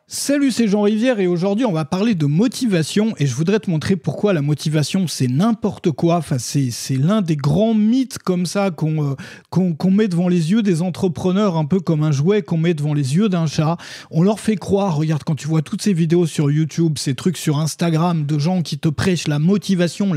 Salut, c'est Jean Rivière et aujourd'hui on va parler de motivation et je voudrais te montrer pourquoi la motivation c'est n'importe quoi. Enfin, c'est l'un des grands mythes comme ça qu'on met devant les yeux des entrepreneurs, un peu comme un jouet qu'on met devant les yeux d'un chat. On leur fait croire, regarde quand tu vois toutes ces vidéos sur YouTube, ces trucs sur Instagram de gens qui te prêchent la motivation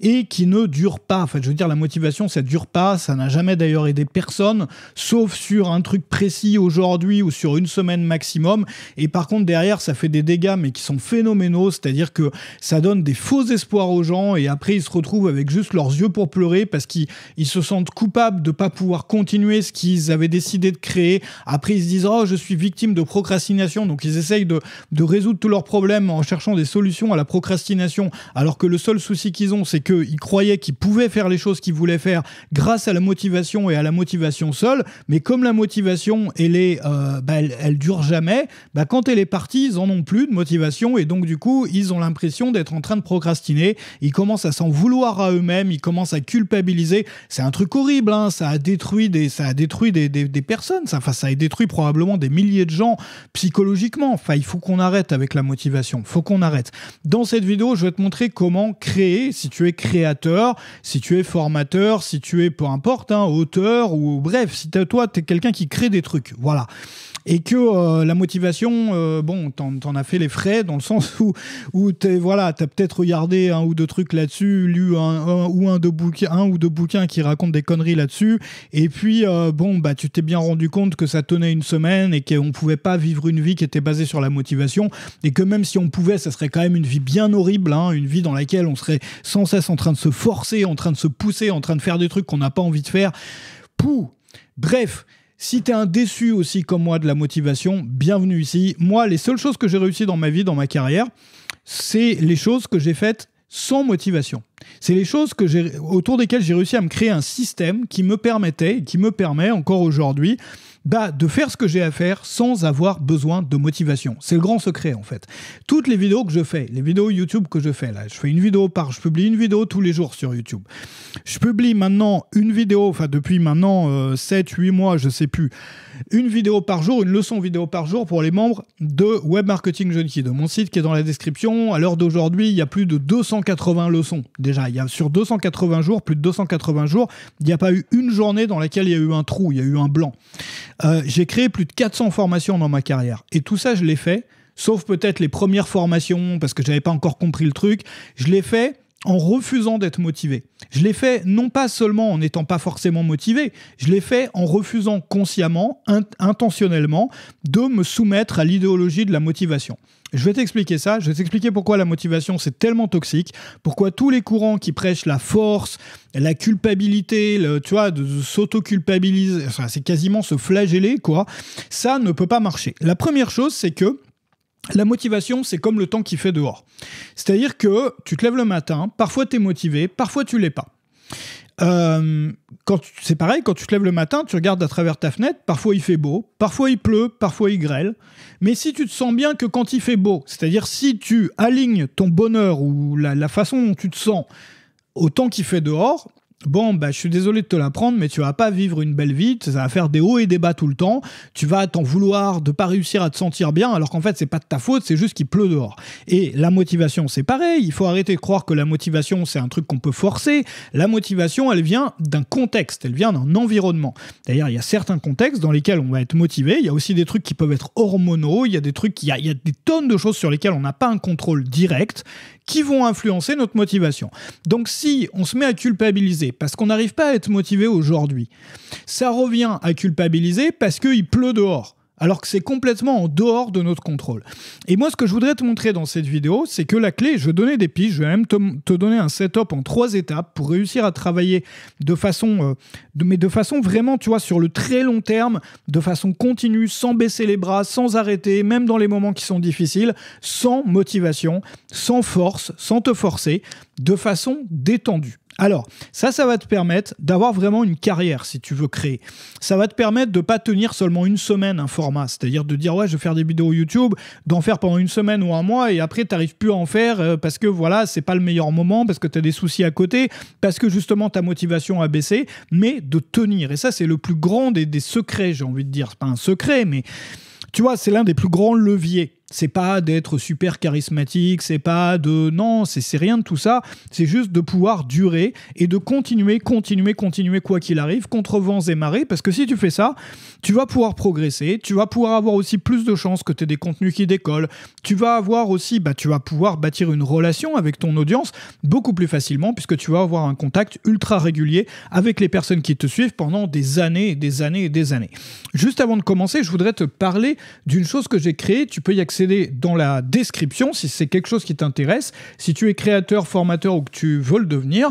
et qui ne durent pas. Enfin, je veux dire, la motivation ça dure pas, ça n'a jamais d'ailleurs aidé personne, sauf sur un truc précis aujourd'hui ou sur une semaine maximum, et par contre derrière ça fait des dégâts mais qui sont phénoménaux, c'est-à-dire que ça donne des faux espoirs aux gens et après ils se retrouvent avec juste leurs yeux pour pleurer parce qu'ils se sentent coupables de pas pouvoir continuer ce qu'ils avaient décidé de créer. Après ils se disent oh je suis victime de procrastination, donc ils essayent de résoudre tous leurs problèmes en cherchant des solutions à la procrastination, alors que le seul souci qu'ils ont c'est qu'ils croyaient qu'ils pouvaient faire les choses qu'ils voulaient faire grâce à la motivation et à la motivation seule, mais comme la motivation elle dure jamais, quand elle est partie, ils en ont plus de motivation et donc du coup, ils ont l'impression d'être en train de procrastiner, ils commencent à s'en vouloir à eux-mêmes, ils commencent à culpabiliser. C'est un truc horrible, hein. Ça a détruit des personnes, ça a détruit probablement des milliers de gens psychologiquement. Enfin, il faut qu'on arrête avec la motivation, faut qu'on arrête. Dans cette vidéo, je vais te montrer comment créer, si tu es créateur, si tu es formateur, si tu es, peu importe, auteur, ou bref, si toi, t'es quelqu'un qui crée des trucs, voilà. Et que la motivation, t'en as fait les frais dans le sens où t'as peut-être regardé un ou deux trucs là-dessus, lu un ou deux bouquins qui racontent des conneries là-dessus, et puis tu t'es bien rendu compte que ça tenait une semaine et qu'on pouvait pas vivre une vie qui était basée sur la motivation, et que même si on pouvait, ça serait quand même une vie bien horrible, une vie dans laquelle on serait sans cesse en train de se forcer, en train de se pousser, en train de faire des trucs qu'on n'a pas envie de faire. Bref. Si t'es un déçu aussi comme moi de la motivation, bienvenue ici. Moi, les seules choses que j'ai réussi dans ma vie, dans ma carrière, c'est les choses que j'ai faites sans motivation. C'est les choses autour desquelles j'ai réussi à me créer un système qui me permettait, et qui me permet encore aujourd'hui, de faire ce que j'ai à faire sans avoir besoin de motivation. C'est le grand secret en fait. Toutes les vidéos que je fais, les vidéos YouTube que je fais, là, je publie une vidéo tous les jours sur YouTube. Je publie maintenant une vidéo, depuis maintenant 7-8 mois, je sais plus, une vidéo par jour, une leçon vidéo par jour pour les membres de Web Marketing Junkie, de mon site qui est dans la description. À l'heure d'aujourd'hui, il y a plus de 280 leçons. Déjà, il y a sur 280 jours, plus de 280 jours, il n'y a pas eu une journée dans laquelle il y a eu un trou, il y a eu un blanc. J'ai créé plus de 400 formations dans ma carrière. Et tout ça, je l'ai fait, sauf peut-être les premières formations, parce que je n'avais pas encore compris le truc. Je l'ai fait en refusant d'être motivé. Je l'ai fait non pas seulement en n'étant pas forcément motivé, je l'ai fait en refusant consciemment, intentionnellement, de me soumettre à l'idéologie de la motivation. Je vais t'expliquer ça, je vais t'expliquer pourquoi la motivation c'est tellement toxique, pourquoi tous les courants qui prêchent la force, la culpabilité, de s'auto-culpabiliser, c'est quasiment se flageller, quoi, ça ne peut pas marcher. La première chose, c'est que la motivation, c'est comme le temps qu'il fait dehors. C'est-à-dire que tu te lèves le matin, parfois tu es motivé, parfois tu l'es pas. C'est pareil, quand tu te lèves le matin, tu regardes à travers ta fenêtre, parfois il fait beau, parfois il pleut, parfois il grêle. Mais si tu te sens bien que quand il fait beau, c'est-à-dire si tu alignes ton bonheur ou la façon dont tu te sens au temps qu'il fait dehors, je suis désolé de te l'apprendre, mais tu vas pas vivre une belle vie, ça va faire des hauts et des bas tout le temps, tu vas t'en vouloir de pas réussir à te sentir bien, alors qu'en fait c'est pas de ta faute, c'est juste qu'il pleut dehors. Et la motivation c'est pareil, il faut arrêter de croire que la motivation c'est un truc qu'on peut forcer. La motivation elle vient d'un contexte, elle vient d'un environnement. D'ailleurs il y a certains contextes dans lesquels on va être motivé, il y a aussi des trucs qui peuvent être hormonaux, il y a des trucs, il y a des tonnes de choses sur lesquelles on n'a pas un contrôle direct, qui vont influencer notre motivation. Donc si on se met à culpabiliser parce qu'on n'arrive pas à être motivé aujourd'hui, ça revient à culpabiliser parce qu'il pleut dehors, alors que c'est complètement en dehors de notre contrôle. Et moi, ce que je voudrais te montrer dans cette vidéo, c'est que la clé, je vais donner des pistes, je vais même te donner un setup en 3 étapes pour réussir à travailler de façon vraiment, sur le très long terme, de façon continue, sans baisser les bras, sans arrêter, même dans les moments qui sont difficiles, sans motivation, sans force, sans te forcer, de façon détendue. Alors, ça va te permettre d'avoir vraiment une carrière si tu veux créer. Ça va te permettre de ne pas tenir seulement une semaine un format, c'est-à-dire de dire « ouais, je vais faire des vidéos YouTube », d'en faire pendant une semaine ou un mois et après, tu n'arrives plus à en faire parce que voilà, c'est pas le meilleur moment, parce que tu as des soucis à côté, parce que justement ta motivation a baissé, mais de tenir. Et ça, c'est le plus grand des secrets, j'ai envie de dire. C'est pas un secret, mais Tu vois, c'est l'un des plus grands leviers. C'est pas d'être super charismatique, c'est pas de... Non, c'est rien de tout ça. C'est juste de pouvoir durer et de continuer quoi qu'il arrive, contre vents et marées. Parce que si tu fais ça, tu vas pouvoir progresser, tu vas pouvoir avoir aussi plus de chances que tu aies des contenus qui décollent. Tu vas avoir aussi... tu vas pouvoir bâtir une relation avec ton audience beaucoup plus facilement puisque tu vas avoir un contact ultra régulier avec les personnes qui te suivent pendant des années et des années et des années. Juste avant de commencer, je voudrais te parler d'une chose que j'ai créée. Tu peux y accéder dans la description si c'est quelque chose qui t'intéresse, si tu es créateur, formateur ou que tu veux le devenir.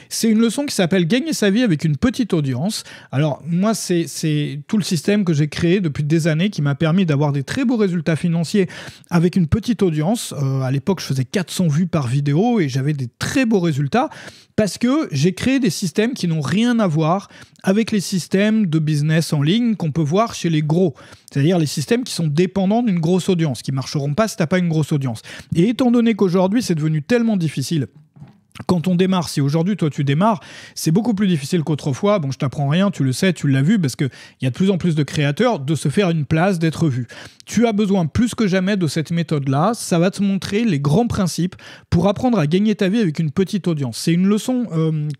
C'est une leçon qui s'appelle Gagner sa vie avec une petite audience. Alors moi, c'est tout le système que j'ai créé depuis des années qui m'a permis d'avoir des très beaux résultats financiers avec une petite audience. À l'époque, je faisais 400 vues par vidéo et j'avais des très beaux résultats parce que j'ai créé des systèmes qui n'ont rien à voir avec les systèmes de business en ligne qu'on peut voir chez les gros. C'est-à-dire les systèmes qui sont dépendants d'une grosse audience, qui ne marcheront pas si tu n'as pas une grosse audience. Et étant donné qu'aujourd'hui, c'est devenu tellement difficile quand on démarre, si aujourd'hui toi tu démarres, c'est beaucoup plus difficile qu'autrefois. Bon, je t'apprends rien, tu le sais, tu l'as vu, parce qu'il y a de plus en plus de créateurs, de se faire une place, d'être vu. Tu as besoin plus que jamais de cette méthode-là. Ça va te montrer les grands principes pour apprendre à gagner ta vie avec une petite audience. C'est une leçon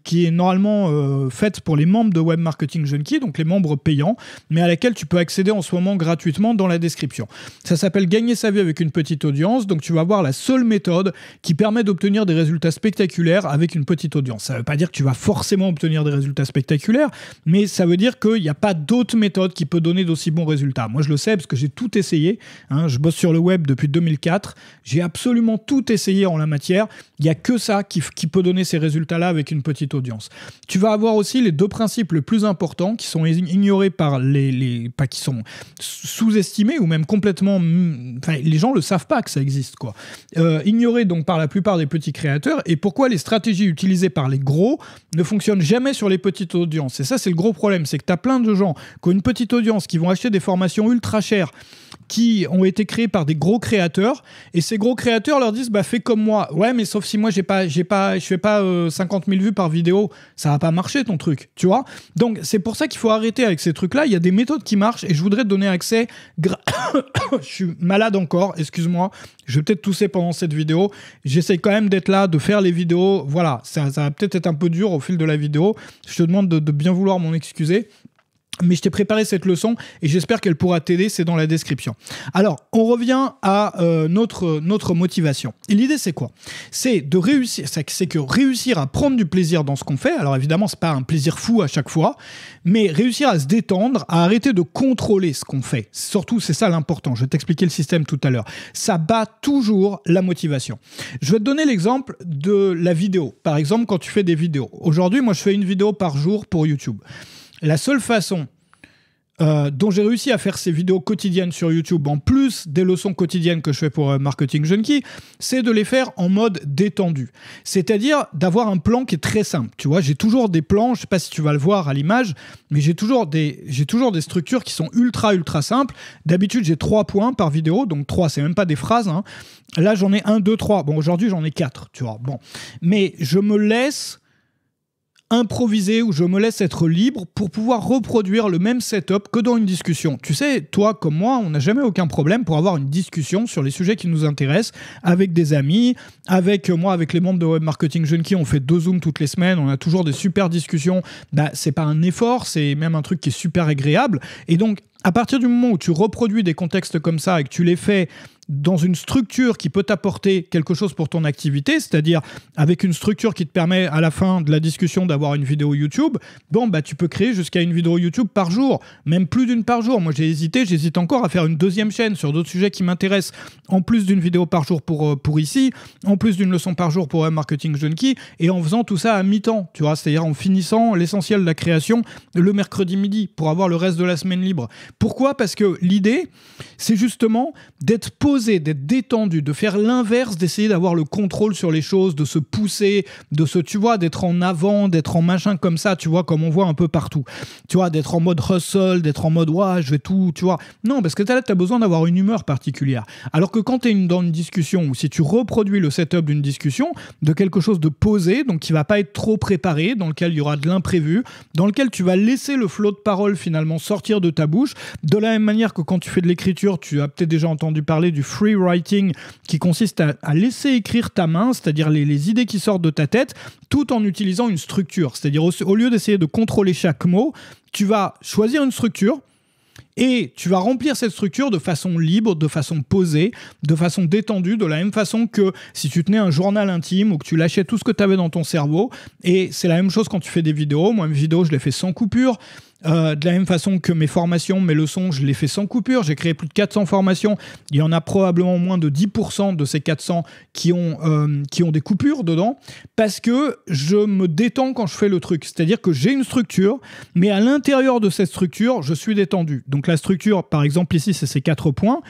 qui est normalement faite pour les membres de Web Marketing Junkie, donc les membres payants, mais à laquelle tu peux accéder en ce moment gratuitement dans la description. Ça s'appelle Gagner sa vie avec une petite audience, donc tu vas voir la seule méthode qui permet d'obtenir des résultats spectaculaires avec une petite audience. Ça ne veut pas dire que tu vas forcément obtenir des résultats spectaculaires, mais ça veut dire qu'il n'y a pas d'autre méthode qui peut donner d'aussi bons résultats. Moi, je le sais parce que j'ai tout essayé. Je bosse sur le web depuis 2004. J'ai absolument tout essayé en la matière. Il n'y a que ça qui peut donner ces résultats-là avec une petite audience. Tu vas avoir aussi les deux principes les plus importants qui sont ignorés par pas qui sont sous-estimés ou même complètement... les gens ne le savent pas que ça existe, quoi. Ignorés donc par la plupart des petits créateurs. Et pourquoi les stratégies utilisées par les gros ne fonctionnent jamais sur les petites audiences. Et ça, c'est le gros problème. C'est que tu as plein de gens qui ont une petite audience, qui vont acheter des formations ultra chères, qui ont été créées par des gros créateurs, et ces gros créateurs leur disent fais comme moi. Ouais, mais sauf si moi je fais pas 50 000 vues par vidéo, ça va pas marcher ton truc, tu vois. Donc c'est pour ça qu'il faut arrêter avec ces trucs là. Il y a des méthodes qui marchent et je voudrais te donner accès je suis malade encore, excuse-moi, je vais peut-être tousser pendant cette vidéo, j'essaie quand même d'être là, de faire les vidéos, voilà, ça va peut-être être un peu dur au fil de la vidéo, je te demande de bien vouloir m'en excuser. Mais je t'ai préparé cette leçon et j'espère qu'elle pourra t'aider, c'est dans la description. Alors, on revient à notre motivation. Et l'idée, c'est quoi? C'est de réussir, c'est que réussir à prendre du plaisir dans ce qu'on fait, alors évidemment, c'est pas un plaisir fou à chaque fois, mais réussir à se détendre, à arrêter de contrôler ce qu'on fait. Surtout, c'est ça l'important. Je vais t'expliquer le système tout à l'heure. Ça bat toujours la motivation. Je vais te donner l'exemple de la vidéo. Par exemple, quand tu fais des vidéos. Aujourd'hui, moi, je fais une vidéo par jour pour YouTube. La seule façon dont j'ai réussi à faire ces vidéos quotidiennes sur YouTube, en plus des leçons quotidiennes que je fais pour Marketing Junkie, c'est de les faire en mode détendu. C'est-à-dire d'avoir un plan qui est très simple. Tu vois, j'ai toujours des plans, je ne sais pas si tu vas le voir à l'image, mais j'ai toujours des structures qui sont ultra simples. D'habitude, j'ai 3 points par vidéo, donc 3, c'est même pas des phrases. Là, j'en ai 1, 2, 3. Bon, aujourd'hui, j'en ai 4, tu vois. Bon. Mais je me laisse improviser, où je me laisse être libre pour pouvoir reproduire le même setup que dans une discussion. Tu sais, toi comme moi, on n'a jamais aucun problème pour avoir une discussion sur les sujets qui nous intéressent avec des amis, avec moi, avec les membres de Web Marketing Junkie, on fait 2 Zooms toutes les semaines, on a toujours des super discussions. C'est pas un effort, c'est même un truc qui est super agréable. Et donc, à partir du moment où tu reproduis des contextes comme ça et que tu les fais dans une structure qui peut t'apporter quelque chose pour ton activité, c'est-à-dire avec une structure qui te permet à la fin de la discussion d'avoir une vidéo YouTube, tu peux créer jusqu'à une vidéo YouTube par jour, même plus d'une par jour. Moi j'hésite encore à faire une 2e chaîne sur d'autres sujets qui m'intéressent, en plus d'une vidéo par jour pour ici, en plus d'une leçon par jour pour Web Marketing Junkie, et en faisant tout ça à mi-temps, tu vois, c'est-à-dire en finissant l'essentiel de la création le mercredi midi pour avoir le reste de la semaine libre. Pourquoi? Parce que l'idée, c'est justement d'être posé posé, d'être détendu, de faire l'inverse, d'essayer d'avoir le contrôle sur les choses, de se pousser, tu vois, d'être en avant, d'être en machin comme ça, tu vois, comme on voit un peu partout. Tu vois, d'être en mode hustle, d'être en mode, ouais, je vais tout, tu vois. Non, parce que t'as besoin d'avoir une humeur particulière. Alors que quand t'es dans une discussion, ou si tu reproduis le setup d'une discussion, de quelque chose de posé, donc qui va pas être trop préparé, dans lequel il y aura de l'imprévu, dans lequel tu vas laisser le flot de parole finalement sortir de ta bouche, de la même manière que quand tu fais de l'écriture, tu as peut-être déjà entendu parler du free writing, qui consiste à laisser écrire ta main, c'est-à-dire les idées qui sortent de ta tête, tout en utilisant une structure. C'est-à-dire au lieu d'essayer de contrôler chaque mot, tu vas choisir une structure, et tu vas remplir cette structure de façon libre, de façon posée, de façon détendue, de la même façon que si tu tenais un journal intime ou que tu lâchais tout ce que tu avais dans ton cerveau. Et c'est la même chose quand tu fais des vidéos. Moi, mes vidéos, je les fais sans coupure. De la même façon que mes formations, mes leçons, je les fais sans coupure. J'ai créé plus de 400 formations. Il y en a probablement moins de 10% de ces 400 qui ont des coupures dedans, parce que je me détends quand je fais le truc. C'est-à-dire que j'ai une structure, mais à l'intérieur de cette structure, je suis détendu. Donc la structure, par exemple ici, c'est ces 4 points.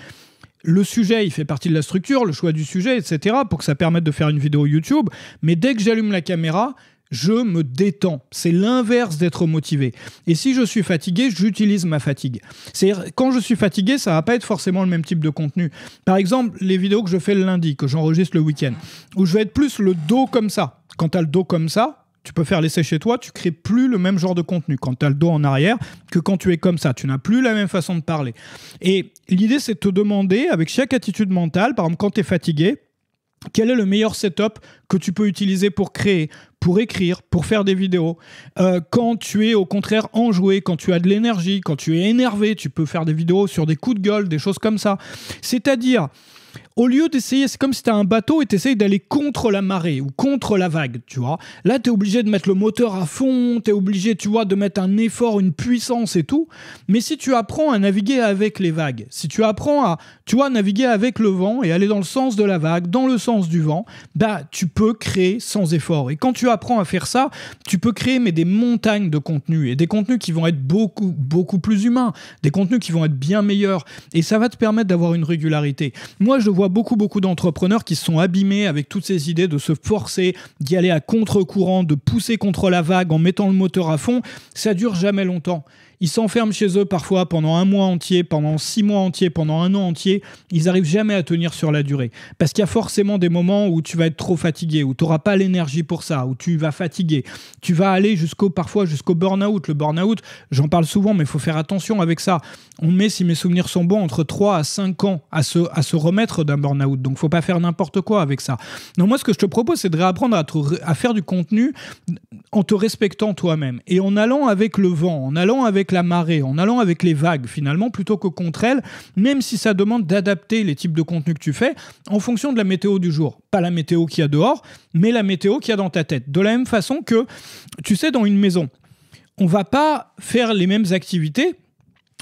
Le sujet, il fait partie de la structure, le choix du sujet, etc., pour que ça permette de faire une vidéo YouTube. Mais dès que j'allume la caméra, je me détends. C'est l'inverse d'être motivé. Et si je suis fatigué, j'utilise ma fatigue. C'est-à-dire, quand je suis fatigué, ça va pas être forcément le même type de contenu. Par exemple, les vidéos que je fais le lundi, que j'enregistre le week-end, où je vais être plus le dos comme ça. Quand tu as le dos comme ça, tu peux faire l'essai chez toi, tu crées plus le même genre de contenu quand tu as le dos en arrière que quand tu es comme ça. Tu n'as plus la même façon de parler. Et l'idée, c'est de te demander, avec chaque attitude mentale, par exemple, quand tu es fatigué, quel est le meilleur setup que tu peux utiliser pour créer, pour écrire, pour faire des vidéos. Quand tu es au contraire enjoué, quand tu as de l'énergie, quand tu es énervé, tu peux faire des vidéos sur des coups de gueule, des choses comme ça. C'est-à-dire, au lieu d'essayer, c'est comme si tu as un bateau et tu essayes d'aller contre la marée ou contre la vague, tu vois. Là, tu es obligé de mettre le moteur à fond, tu es obligé, tu vois, de mettre un effort, une puissance et tout. Mais si tu apprends à naviguer avec les vagues, si tu apprends à, tu vois, naviguer avec le vent et aller dans le sens de la vague, dans le sens du vent, bah, tu peux créer sans effort. Et quand tu apprends à faire ça, tu peux créer mais des montagnes de contenus et des contenus qui vont être beaucoup, beaucoup plus humains, des contenus qui vont être bien meilleurs. Et ça va te permettre d'avoir une régularité. Moi, je vois beaucoup d'entrepreneurs qui se sont abîmés avec toutes ces idées de se forcer, d'y aller à contre-courant, de pousser contre la vague en mettant le moteur à fond. Ça dure jamais longtemps. Ils s'enferment chez eux parfois pendant un mois entier, pendant 6 mois entiers, pendant un an entier. Ils n'arrivent jamais à tenir sur la durée. Parce qu'il y a forcément des moments où tu vas être trop fatigué, où tu n'auras pas l'énergie pour ça, où tu vas fatiguer. Tu vas aller parfois jusqu'au burn-out. Le burn-out, j'en parle souvent, mais il faut faire attention avec ça. On met, si mes souvenirs sont bons, entre 3 à 5 ans à se remettre d'un burn-out. Donc, il ne faut pas faire n'importe quoi avec ça. Donc, moi, ce que je te propose, c'est de réapprendre à faire du contenu en te respectant toi-même. Et en allant avec le vent, en allant avec la marée, en allant avec les vagues, finalement, plutôt que contre elles, même si ça demande d'adapter les types de contenu que tu fais en fonction de la météo du jour. Pas la météo qu'il y a dehors, mais la météo qu'il y a dans ta tête. De la même façon que, tu sais, dans une maison, on ne va pas faire les mêmes activités.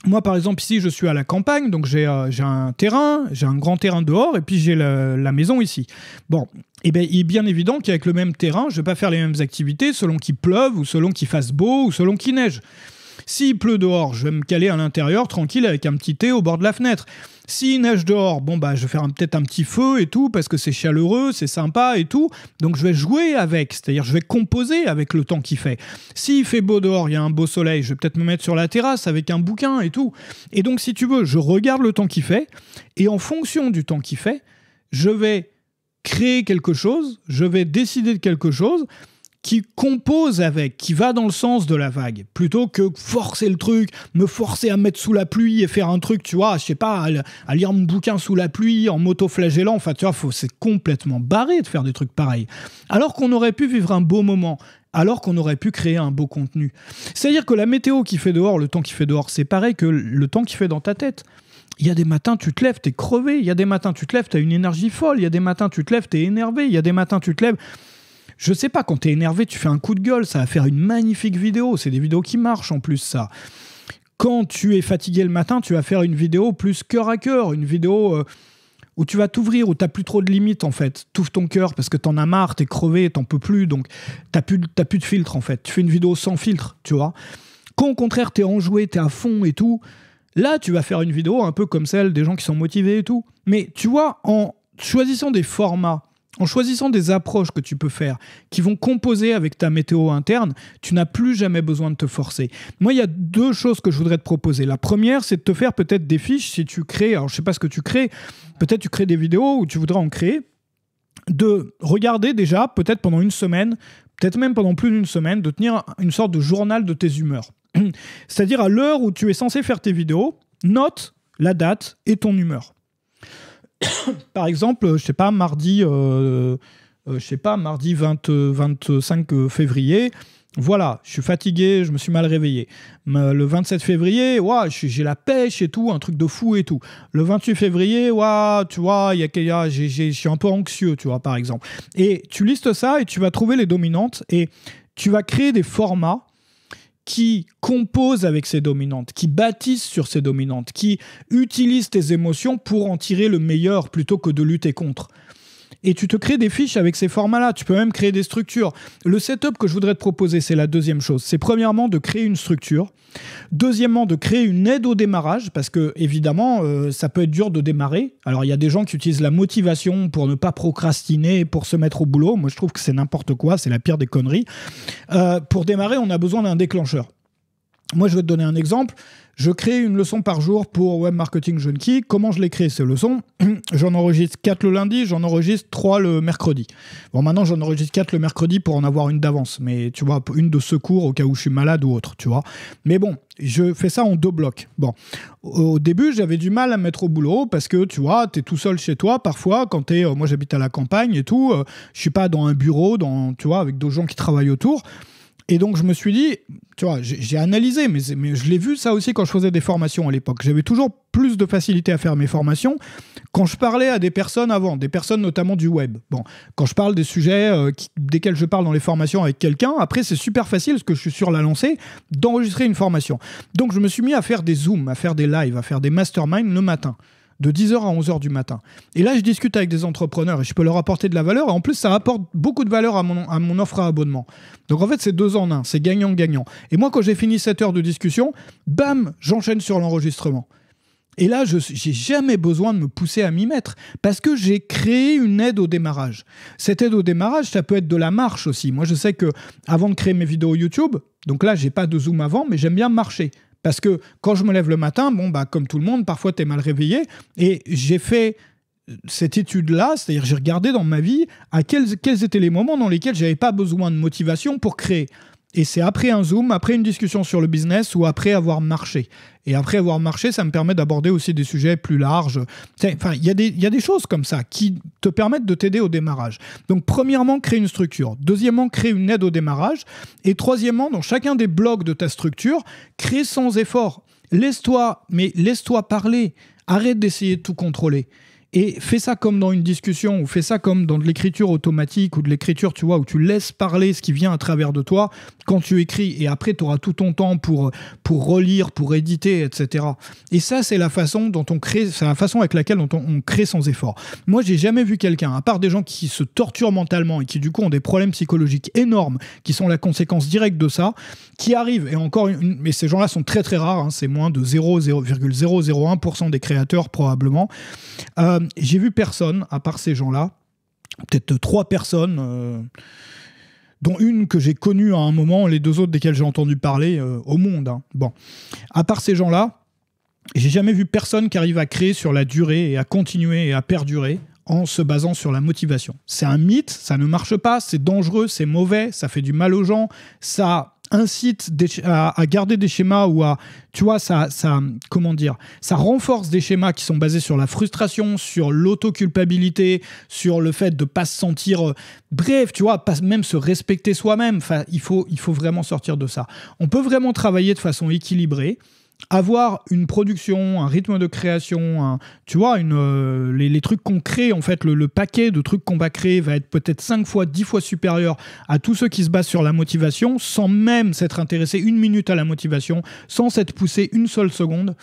Moi, par exemple, ici, je suis à la campagne, donc j'ai un terrain, j'ai un grand terrain dehors, et puis j'ai la maison ici. Bon, et bien, il est bien évident qu'avec le même terrain, je ne vais pas faire les mêmes activités selon qu'il pleuve, ou selon qu'il fasse beau, ou selon qu'il neige. S'il pleut dehors, je vais me caler à l'intérieur, tranquille, avec un petit thé au bord de la fenêtre. S'il neige dehors, bon bah je vais faire peut-être un petit feu et tout, parce que c'est chaleureux, c'est sympa et tout. Donc je vais jouer avec, c'est-à-dire je vais composer avec le temps qu'il fait. S'il fait beau dehors, il y a un beau soleil, je vais peut-être me mettre sur la terrasse avec un bouquin et tout. Et donc si tu veux, je regarde le temps qu'il fait, et en fonction du temps qu'il fait, je vais créer quelque chose, je vais décider de quelque chose qui compose avec, qui va dans le sens de la vague, plutôt que forcer le truc, me forcer à mettre sous la pluie et faire un truc, tu vois, je sais pas, à lire mon bouquin sous la pluie, en m'auto-flagellant, enfin, tu vois, c'est complètement barré de faire des trucs pareils. Alors qu'on aurait pu vivre un beau moment, alors qu'on aurait pu créer un beau contenu. C'est-à-dire que la météo qui fait dehors, le temps qui fait dehors, c'est pareil que le temps qui fait dans ta tête. Il y a des matins, tu te lèves, t'es crevé. Il y a des matins, tu te lèves, t'as une énergie folle. Il y a des matins, tu te lèves, t'es énervé. Il y a des matins, tu te lèves... Je sais pas, quand t'es énervé, tu fais un coup de gueule, ça va faire une magnifique vidéo. C'est des vidéos qui marchent en plus, ça. Quand tu es fatigué le matin, tu vas faire une vidéo plus cœur à cœur, une vidéo où tu vas t'ouvrir, où t'as plus trop de limites en fait. T'ouvres ton cœur parce que t'en as marre, t'es crevé, t'en peux plus, donc t'as plus de filtre en fait. Tu fais une vidéo sans filtre, tu vois. Quand au contraire t'es enjoué, t'es à fond et tout, Là, tu vas faire une vidéo un peu comme celle des gens qui sont motivés et tout. Mais tu vois, en choisissant des formats, en choisissant des approches que tu peux faire qui vont composer avec ta météo interne, tu n'as plus jamais besoin de te forcer. Moi, il y a 2 choses que je voudrais te proposer. La première, c'est de te faire peut-être des fiches si tu crées, alors je sais pas ce que tu crées, peut-être tu crées des vidéos ou tu voudrais en créer, de regarder déjà, peut-être pendant une semaine, peut-être même pendant plus d'une semaine, de tenir une sorte de journal de tes humeurs. C'est-à-dire à l'heure où tu es censé faire tes vidéos, note la date et ton humeur. Par exemple, je sais pas, mardi 25 février, voilà, je suis fatigué, je me suis mal réveillé. Le 27 février, ouais, j'ai la pêche et tout, un truc de fou et tout. Le 28 février, ouais, tu vois, je suis un peu anxieux, tu vois, par exemple. Et tu listes ça et tu vas trouver les dominantes et tu vas créer des formats qui composent avec ces dominantes, qui bâtissent sur ces dominantes, qui utilisent tes émotions pour en tirer le meilleur plutôt que de lutter contre. Et tu te crées des fiches avec ces formats-là. Tu peux même créer des structures. Le setup que je voudrais te proposer, c'est la deuxième chose. C'est premièrement de créer une structure. Deuxièmement, de créer une aide au démarrage, parce que évidemment, ça peut être dur de démarrer. Alors, il y a des gens qui utilisent la motivation pour ne pas procrastiner, pour se mettre au boulot. Moi, je trouve que c'est n'importe quoi. C'est la pire des conneries. Pour démarrer, on a besoin d'un déclencheur. Moi, je vais te donner un exemple. Je crée une leçon par jour pour Web Marketing Junkie. Comment je les crée, ces leçons? J'en enregistre 4 le lundi, j'en enregistre 3 le mercredi. Bon, maintenant, j'en enregistre 4 le mercredi pour en avoir une d'avance. Mais tu vois, une de secours au cas où je suis malade ou autre, tu vois. Mais bon, je fais ça en 2 blocs. Bon, au début, j'avais du mal à me mettre au boulot parce que, tu vois, t'es tout seul chez toi. Parfois, quand moi, j'habite à la campagne et tout, je suis pas dans un bureau, tu vois, avec d'autres gens qui travaillent autour. Et donc, je me suis dit, tu vois, j'ai analysé, mais je l'ai vu ça aussi quand je faisais des formations à l'époque. J'avais toujours plus de facilité à faire mes formations quand je parlais à des personnes avant, des personnes notamment du web. Bon, quand je parle des sujets desquels je parle dans les formations avec quelqu'un, après, c'est super facile, parce que je suis sur la lancée, d'enregistrer une formation. Donc, je me suis mis à faire des Zooms, à faire des lives, à faire des masterminds le matin, de 10h à 11h du matin. Et là, je discute avec des entrepreneurs et je peux leur apporter de la valeur. Et en plus, ça apporte beaucoup de valeur à mon offre à abonnement. Donc en fait, c'est 2 en 1. C'est gagnant-gagnant. Et moi, quand j'ai fini 7 heures de discussion, bam, j'enchaîne sur l'enregistrement. Et là, je n'ai jamais besoin de me pousser à m'y mettre parce que j'ai créé une aide au démarrage. Cette aide au démarrage, ça peut être de la marche aussi. Moi, je sais que avant de créer mes vidéos YouTube, donc là, j'ai pas de Zoom avant, mais j'aime bien marcher. Parce que quand je me lève le matin, bon, bah, comme tout le monde, parfois tu es mal réveillé. Et j'ai fait cette étude-là, c'est-à-dire j'ai regardé dans ma vie à quels étaient les moments dans lesquels j'avais pas besoin de motivation pour créer. Et c'est après un Zoom, après une discussion sur le business ou après avoir marché. Et après avoir marché, ça me permet d'aborder aussi des sujets plus larges. Enfin, il y a des choses comme ça qui te permettent de t'aider au démarrage. Donc, premièrement, crée une structure. Deuxièmement, crée une aide au démarrage. Et troisièmement, dans chacun des blocs de ta structure, crée sans effort. Laisse-toi parler. Arrête d'essayer de tout contrôler. Et fais ça comme dans une discussion, ou fais ça comme dans de l'écriture automatique, ou de l'écriture, tu vois, où tu laisses parler ce qui vient à travers de toi quand tu écris. Et après, tu auras tout ton temps pour relire, pour éditer, etc. Et ça, c'est la façon dont on crée, c'est la façon avec laquelle on crée sans effort. Moi, j'ai jamais vu quelqu'un, à part des gens qui se torturent mentalement et qui, du coup, ont des problèmes psychologiques énormes, qui sont la conséquence directe de ça, qui arrivent, et encore, mais ces gens-là sont très très rares, hein, c'est moins de 0,001% des créateurs, probablement. J'ai vu personne, à part ces gens-là, peut-être 3 personnes, dont une que j'ai connue à un moment, les 2 autres desquelles j'ai entendu parler au monde. Hein. Bon, à part ces gens-là, j'ai jamais vu personne qui arrive à créer sur la durée et à continuer et à perdurer en se basant sur la motivation. C'est un mythe, ça ne marche pas, c'est dangereux, c'est mauvais, ça fait du mal aux gens, ça incite à garder des schémas ou à, tu vois, ça renforce des schémas qui sont basés sur la frustration, sur l'auto-culpabilité, sur le fait de ne pas se sentir, bref, tu vois, pas même se respecter soi-même. Enfin, il faut vraiment sortir de ça. On peut vraiment travailler de façon équilibrée, avoir une production, un rythme de création, tu vois, les trucs qu'on crée, en fait, le paquet de trucs qu'on va créer va être peut-être 5 fois, 10 fois supérieur à tous ceux qui se basent sur la motivation, sans même s'être intéressé 1 minute à la motivation, sans s'être poussé une seule seconde,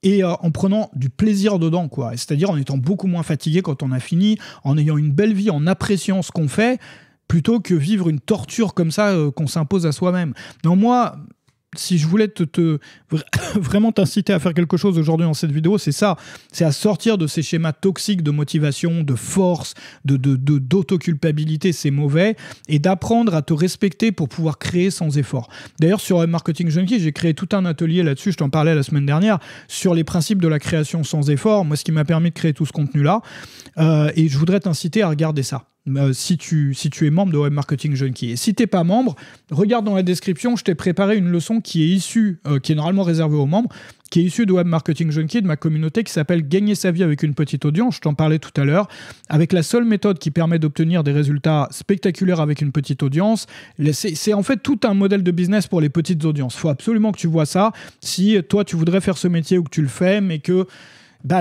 et en prenant du plaisir dedans, quoi. C'est-à-dire en étant beaucoup moins fatigué quand on a fini, en ayant une belle vie, en appréciant ce qu'on fait, plutôt que vivre une torture comme ça qu'on s'impose à soi-même. Non, moi... si je voulais vraiment t'inciter à faire quelque chose aujourd'hui dans cette vidéo, c'est ça. C'est à sortir de ces schémas toxiques de motivation, de force, d'autoculpabilité, c'est mauvais, et d'apprendre à te respecter pour pouvoir créer sans effort. D'ailleurs, sur Marketing Junkie, j'ai créé tout un atelier là-dessus, je t'en parlais la semaine dernière, sur les principes de la création sans effort, moi ce qui m'a permis de créer tout ce contenu-là, et je voudrais t'inciter à regarder ça. Si tu es membre de Web Marketing Junkie. Et si tu n'es pas membre, regarde dans la description, je t'ai préparé une leçon qui est issue, qui est normalement réservée aux membres, qui est issue de Web Marketing Junkie, de ma communauté, qui s'appelle Gagner sa vie avec une petite audience, je t'en parlais tout à l'heure, avec la seule méthode qui permet d'obtenir des résultats spectaculaires avec une petite audience. C'est en fait tout un modèle de business pour les petites audiences. Il faut absolument que tu vois ça. Si toi, tu voudrais faire ce métier ou que tu le fais, mais que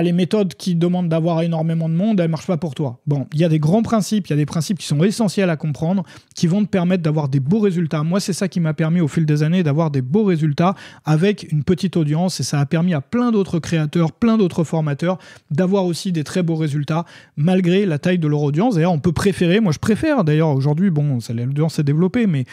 les méthodes qui demandent d'avoir énormément de monde, elles ne marchent pas pour toi. Bon, il y a des grands principes, il y a des principes qui sont essentiels à comprendre, qui vont te permettre d'avoir des beaux résultats. Moi, c'est ça qui m'a permis au fil des années d'avoir des beaux résultats avec une petite audience, et ça a permis à plein d'autres créateurs, plein d'autres formateurs d'avoir aussi des très beaux résultats malgré la taille de leur audience. D'ailleurs, on peut préférer, moi je préfère, d'ailleurs aujourd'hui, bon, l'audience s'est développée, mais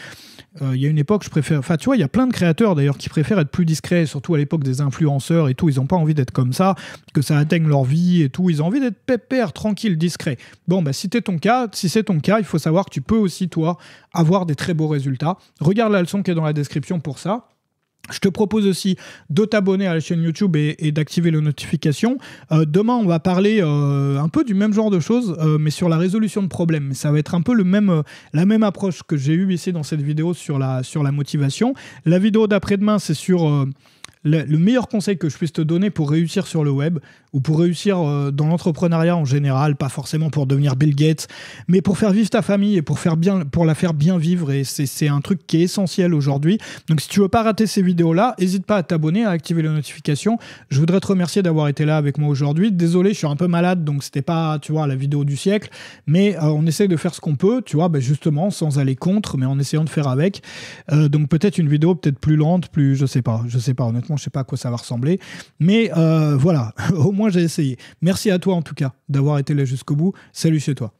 il y a une époque, je préfère... Enfin, tu vois, il y a plein de créateurs d'ailleurs qui préfèrent être plus discrets, surtout à l'époque des influenceurs et tout. Ils n'ont pas envie d'être comme ça, que ça atteigne leur vie et tout. Ils ont envie d'être pépère, tranquille, discret. Bon, si c'est ton cas, il faut savoir que tu peux aussi, toi, avoir des très beaux résultats. Regarde la leçon qui est dans la description pour ça. Je te propose aussi de t'abonner à la chaîne YouTube et d'activer les notifications. Demain, on va parler un peu du même genre de choses, mais sur la résolution de problèmes. Mais ça va être un peu la même approche que j'ai eue ici dans cette vidéo sur la motivation. La vidéo d'après-demain, c'est sur le meilleur conseil que je puisse te donner pour réussir sur le web ou pour réussir dans l'entrepreneuriat en général, pas forcément pour devenir Bill Gates, mais pour faire vivre ta famille et pour la faire bien vivre. Et c'est un truc qui est essentiel aujourd'hui. Donc si tu veux pas rater ces vidéos-là, n'hésite pas à t'abonner, à activer les notifications. Je voudrais te remercier d'avoir été là avec moi aujourd'hui. Désolé, je suis un peu malade, donc c'était pas, tu vois, la vidéo du siècle, mais on essaie de faire ce qu'on peut, tu vois, justement, sans aller contre, mais en essayant de faire avec. Donc peut-être une vidéo peut-être plus lente, je sais pas, honnêtement, je sais pas à quoi ça va ressembler, mais voilà, au moins j'ai essayé. Merci à toi en tout cas d'avoir été là jusqu'au bout. Salut chez toi.